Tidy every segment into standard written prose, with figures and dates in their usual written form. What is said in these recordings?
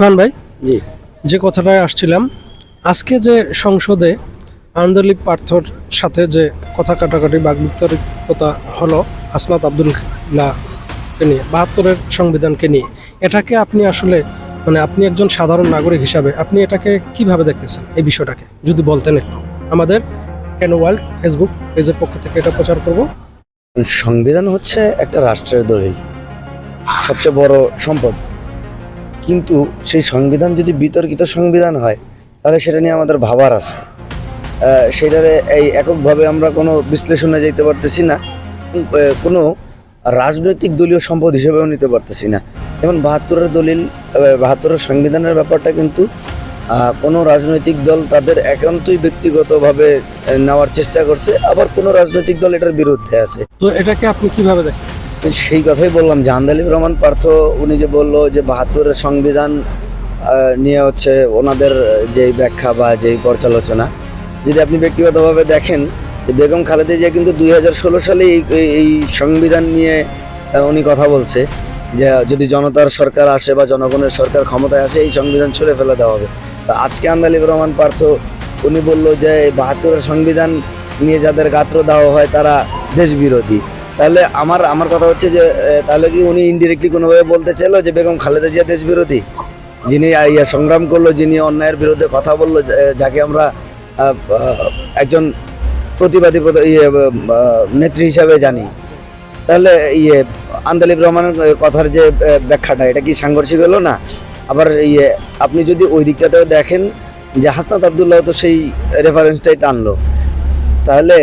সোহান ভাই, জি যে কথাটায় আসছিলাম, আজকে যে সংসদে আন্দোলিক পার্থর সাথে যে কথা কাটাকাটি বাকবিতর্কতা হলো হাসনাত আবদুল্লাহকে নিয়ে, ৭২-এর সংবিধানকে নিয়ে, এটাকে আপনি আসলে আপনি একজন সাধারণ নাগরিক হিসাবে আপনি এটাকে কিভাবে দেখতেছেন? এই বিষয়টাকে যদি বলতেন একটু। আমাদের কেন ওয়ার্ল্ড ফেসবুক পেজের পক্ষ থেকে এটা প্রচার করব। সংবিধান হচ্ছে একটা রাষ্ট্রের দলিল, সবচেয়ে বড় সম্পদ। কিন্তু সেই সংবিধান যদি বিতর্কিত সংবিধান হয় তাহলে সেটা নিয়ে আমাদের ভাবার আছে। সেটারে এই এককভাবে আমরা কোনো বিশ্লেষণে যেতে পারতেছি না, কোনো রাজনৈতিক দলীয় সম্পদ হিসেবেও নিতে পারতেছি না। যেমন ৭২-এর দলিল, ৭২-এর সংবিধানের ব্যাপারটা কিন্তু কোনো রাজনৈতিক দল তাদের একান্তই ব্যক্তিগতভাবে নেওয়ার চেষ্টা করছে, আবার কোনো রাজনৈতিক দল এটার বিরুদ্ধে আছে। তো এটাকে আপনি কিভাবে দেখেন? সেই কথাই বললাম যে আন্দালিব রহমান পার্থ উনি যে বললো যে ৭২-এর সংবিধান নিয়ে হচ্ছে ওনাদের যেই ব্যাখ্যা বা যেই পর্যালোচনা, যদি আপনি ব্যক্তিগতভাবে দেখেন যে বেগম খালেদা জিয়া কিন্তু ২০১৬ সালে এই সংবিধান নিয়ে উনি কথা বলছে যে যদি জনতার সরকার আসে বা জনগণের সরকার ক্ষমতায় আসে এই সংবিধান ছুঁড়ে ফেলে দেওয়া হবে। তো আজকে আন্দালিব রহমান পার্থ উনি বললো যে ৭২-এর সংবিধান নিয়ে যাদের গাত্র দেওয়া হয় তারা দেশবিরোধী। তাহলে আমার কথা হচ্ছে যে তাহলে কি উনি ইনডিরেক্টলি কোনোভাবে বলতে চাইলো যে বেগম খালেদা জিয়া দেশ বিরোধী, যিনি সংগ্রাম করলো, যিনি অন্যায়ের বিরুদ্ধে কথা বললো, যাকে আমরা একজন প্রতিবাদী নেত্রী হিসাবে জানি। তাহলে আন্দালিব রহমানের কথার যে ব্যাখ্যাটা, এটা কি সাংঘর্ষিক হলো না? আবার আপনি যদি ওই দিকটাতেও দেখেন যে হাসনাত আবদুল্লাহ তো সেই রেফারেন্সটাই টানলো, তাহলে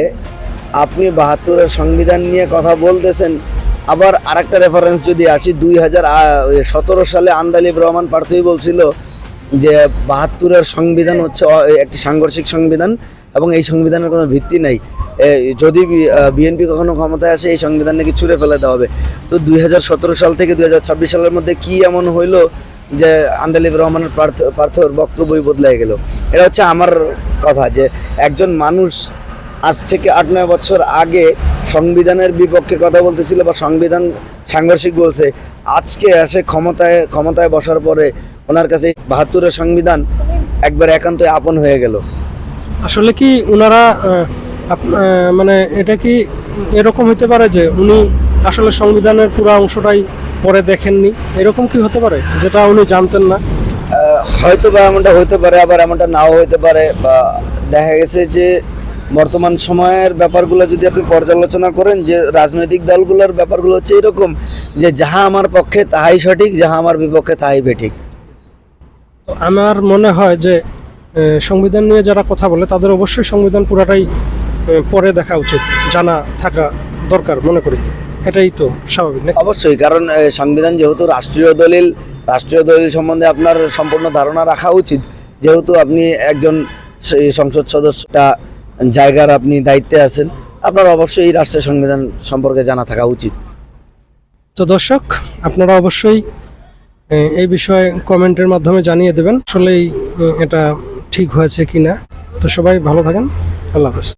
আপনি ৭২-এর সংবিধান নিয়ে কথা বলতেছেন। আবার আরেকটা রেফারেন্স যদি আসি, ২০১৭ সালে আন্দালিব রহমান পার্থই বলছিল যে ৭২-এর সংবিধান হচ্ছে একটি সাংঘর্ষিক সংবিধান এবং এই সংবিধানের কোনো ভিত্তি নাই, যদি বিএনপি কখনো ক্ষমতায় আসে এই সংবিধান নাকি ছুঁড়ে ফেলে দেওয়া হবে। তো ২০১৭ সাল থেকে ২০২৬ সালের মধ্যে কি এমন হইলো যে আন্দালিব রহমানের পার্থর বক্তব্যই বদলে গেল? এটা হচ্ছে আমার কথা যে একজন মানুষ আজ থেকে ৮-৯ বছর আগে সংবিধানের বিপক্ষে কথা বলতেছিল বা সংবিধান সাংঘর্ষিক বলছে, আজকে এসে ক্ষমতায় বসার পরে ওনার কাছে ৭২-এর সংবিধান একবার একান্তই আপন হয়ে গেল। আসলে কি ওনারা এটা কি এরকম হতে পারে যে উনি আসলে সংবিধানের পুরো অংশটাই পরে দেখেননি? এরকম কি হতে পারে যেটা উনি জানতেন না? হয়তো বা এমনটা হতে পারে, আবার এমনটা নাও হতে পারে। বা দেখা গেছে যে বর্তমান সময়ের ব্যাপারগুলো যদি আপনি পর্যালোচনা করেন, যে রাজনৈতিক দলগুলোর ব্যাপারগুলো হচ্ছে এরকম যে যাহা আমার পক্ষে তাহাই সঠিক, যাহা আমার বিপক্ষে তাহাই বেঠিক। তো আমার মনে হয় যে সংবিধান নিয়ে যারা কথা বলে তাদের অবশ্যই সংবিধান পুরাটাই পরে দেখা উচিত, জানা থাকা দরকার মনে করি। এটাই তো স্বাভাবিক না? অবশ্যই, কারণ সংবিধান যেহেতু রাষ্ট্রীয় দলিল সম্বন্ধে আপনার সম্পূর্ণ ধারণা রাখা উচিত। যেহেতু আপনি একজন সংসদ সদস্যটা জায়গার আপনি দায়িত্বে আছেন, আপনার অবশ্যই এই রাষ্ট্রের সংবিধান সম্পর্কে জানা থাকা উচিত। তো দর্শক, আপনারা অবশ্যই এই বিষয়ে কমেন্টের মাধ্যমে জানিয়ে দেবেন আসলেই এটা ঠিক হয়েছে কিনা। তো সবাই ভালো থাকেন, আল্লাহ হাফেজ।